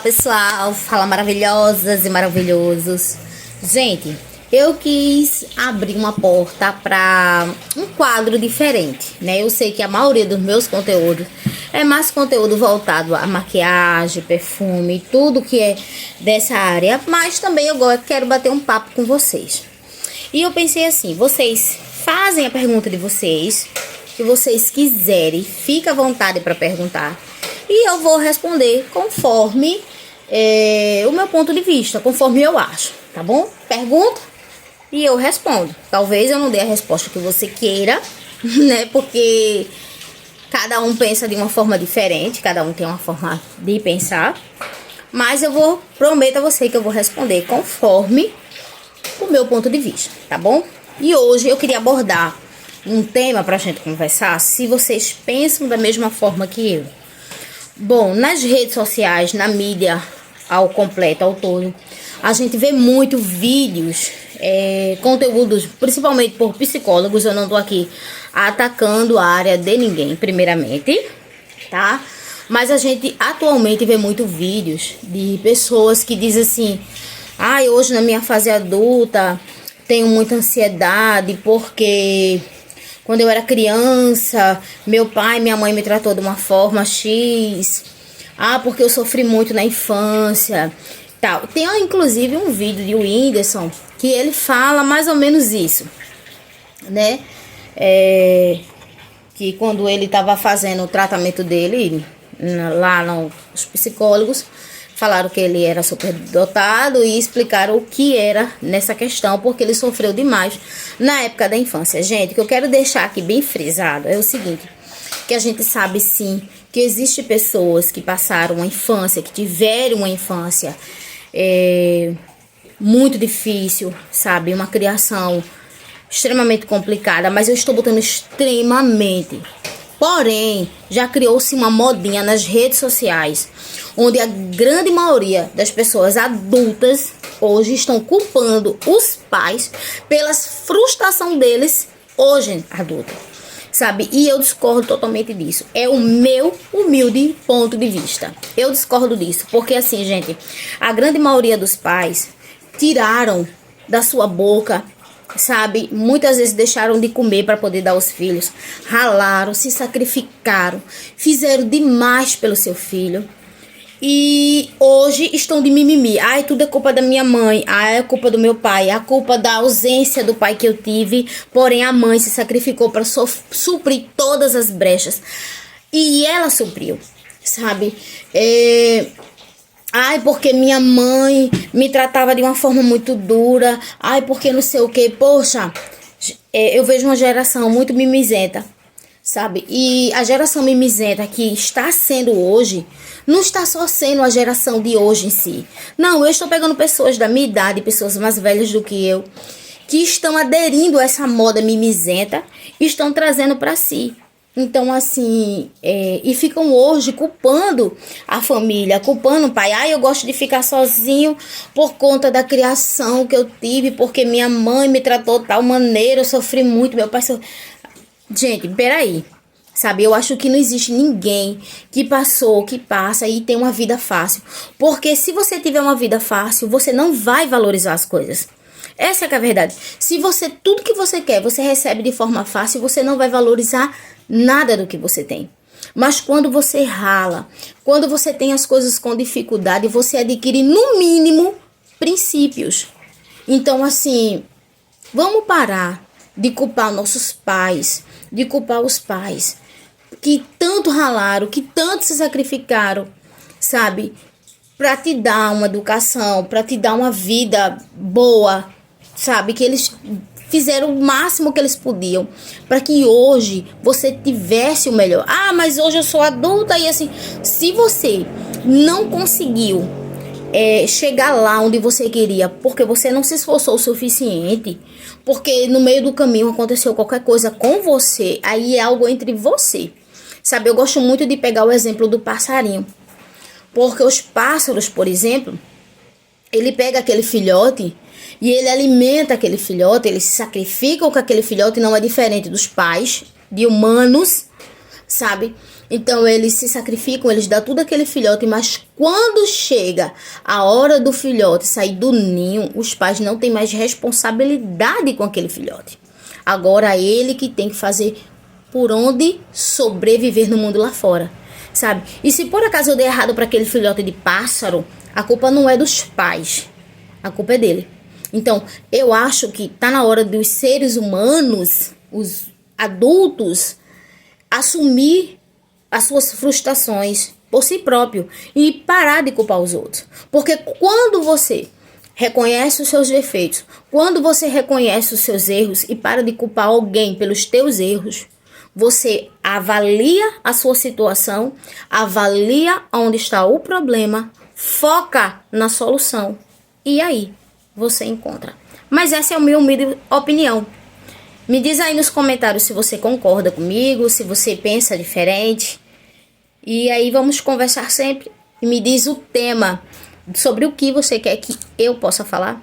pessoal, fala maravilhosas e maravilhosos. Gente, eu quis abrir uma porta para um quadro diferente, né? Eu sei que a maioria dos meus conteúdos é mais conteúdo voltado a maquiagem, perfume, tudo que é dessa área, mas também eu quero bater um papo com vocês. E eu pensei assim, vocês fazem a pergunta de vocês, que vocês quiserem, fica à vontade para perguntar. E eu vou responder conforme o meu ponto de vista, conforme eu acho, tá bom? Pergunta e eu respondo. Talvez eu não dê a resposta que você queira, né? Porque cada um pensa de uma forma diferente, cada um tem uma forma de pensar. Mas prometo a você que eu vou responder conforme o meu ponto de vista, tá bom? E hoje eu queria abordar um tema pra gente conversar, se vocês pensam da mesma forma que eu. Bom, nas redes sociais, na mídia ao completo, ao todo, a gente vê muito vídeos, conteúdos, principalmente por psicólogos. Eu não tô aqui atacando a área de ninguém, primeiramente, tá? Mas a gente atualmente vê muito vídeos de pessoas que dizem assim: hoje na minha fase adulta tenho muita ansiedade porque quando eu era criança, meu pai e minha mãe me tratou de uma forma X. Porque eu sofri muito na infância. Tal. Tem inclusive um vídeo de Whindersson que ele fala mais ou menos isso, né? Que quando ele estava fazendo o tratamento dele, lá nos psicólogos, falaram que ele era superdotado e explicaram o que era nessa questão, porque ele sofreu demais na época da infância. Gente, o que eu quero deixar aqui bem frisado é o seguinte, que a gente sabe sim que existem pessoas que passaram uma infância, que tiveram uma infância muito difícil, sabe? Uma criação extremamente complicada, mas eu estou botando extremamente. Porém, já criou-se uma modinha nas redes sociais, onde a grande maioria das pessoas adultas hoje estão culpando os pais pela frustração deles hoje adulta, sabe? E eu discordo totalmente disso. É o meu humilde ponto de vista. Eu discordo disso, porque assim, gente, a grande maioria dos pais tiraram da sua boca, sabe, muitas vezes deixaram de comer para poder dar aos filhos, ralaram, se sacrificaram, fizeram demais pelo seu filho e hoje estão de mimimi. Tudo é culpa da minha mãe, é culpa do meu pai, é a culpa da ausência do pai que eu tive, porém a mãe se sacrificou para suprir todas as brechas e ela supriu, sabe? Porque minha mãe me tratava de uma forma muito dura. Porque não sei o que. Poxa, eu vejo uma geração muito mimizenta, sabe? E a geração mimizenta que está sendo hoje, não está só sendo a geração de hoje em si. Não, eu estou pegando pessoas da minha idade, pessoas mais velhas do que eu, que estão aderindo a essa moda mimizenta e estão trazendo para si. Então, assim, e ficam hoje culpando a família, culpando o pai. Eu gosto de ficar sozinho por conta da criação que eu tive, porque minha mãe me tratou de tal maneira, eu sofri muito, meu pai Gente, peraí, sabe? Eu acho que não existe ninguém que passa e tem uma vida fácil. Porque se você tiver uma vida fácil, você não vai valorizar as coisas. Essa é a verdade. Se tudo que você quer, você recebe de forma fácil, você não vai valorizar nada do que você tem. Mas quando você rala, quando você tem as coisas com dificuldade, você adquire no mínimo princípios. Então, assim, vamos parar de culpar nossos pais, de culpar os pais que tanto ralaram, que tanto se sacrificaram, sabe? Para te dar uma educação, para te dar uma vida boa, sabe? Que eles fizeram o máximo que eles podiam para que hoje você tivesse o melhor. Mas hoje eu sou adulta e assim, se você não conseguiu chegar lá onde você queria, porque você não se esforçou o suficiente, porque no meio do caminho aconteceu qualquer coisa com você, aí é algo entre você, sabe? Eu gosto muito de pegar o exemplo do passarinho, porque os pássaros, por exemplo, ele pega aquele filhote e ele alimenta aquele filhote, eles se sacrificam com aquele filhote, não é diferente dos pais, de humanos, sabe? Então eles se sacrificam, eles dão tudo aquele filhote, mas quando chega a hora do filhote sair do ninho, os pais não têm mais responsabilidade com aquele filhote. Agora ele que tem que fazer por onde sobreviver no mundo lá fora, sabe? E se por acaso eu der errado para aquele filhote de pássaro, a culpa não é dos pais, a culpa é dele. Então eu acho que tá na hora dos seres humanos, os adultos, assumir as suas frustrações por si próprio e parar de culpar os outros. Porque quando você reconhece os seus defeitos, quando você reconhece os seus erros e para de culpar alguém pelos teus erros, você avalia a sua situação, avalia onde está o problema, foca na solução e aí você encontra. Mas essa é a minha humilde opinião. Me diz aí nos comentários se você concorda comigo, se você pensa diferente. E aí vamos conversar sempre. E me diz o tema, sobre o que você quer que eu possa falar.